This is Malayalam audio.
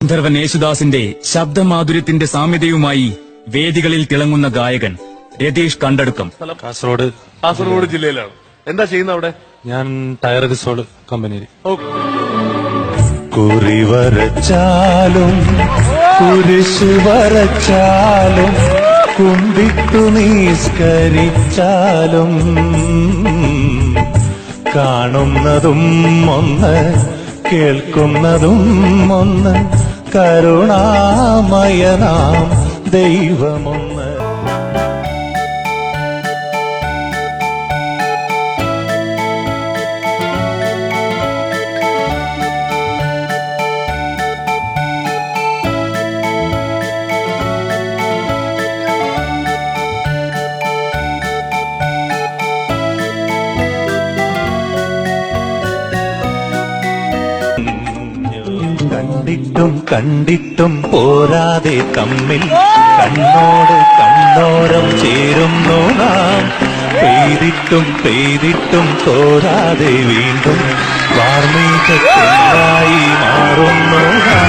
ഗന്ധർവൻ യേശുദാസിന്റെ ശബ്ദമാധുര്യത്തിന്റെ സാമ്യതയുമായി വേദികളിൽ തിളങ്ങുന്ന ഗായകൻ രതീഷ് കണ്ടടുക്കം. കാസർഗോഡ് ജില്ലയിലാണ്. എന്താ ചെയ്യുന്ന അവിടെ? ഞാൻ ടയർ റിസോൾ കമ്പനിയിൽ. കുറി വരച്ചാലും കുരിശു വരച്ചാലും കുമ്പിട്ടു നിസ്കരിച്ചാലും കാണുന്നതും ഒന്ന് കേൾക്കുന്നതും ഒന്ന് കരുണാമയനാം ദൈവമൊന്ന്. കണ്ടിട്ടും കണ്ടിട്ടും പോരാതെ തമ്മിൽ കണ്ണോട് കണ്ണോരം ചേരുന്നു നാം. പെയ്തിട്ടും പെയ്തിട്ടും തോരാതെ വീണ്ടും വാർമീകമായി മാറുന്നു നാം.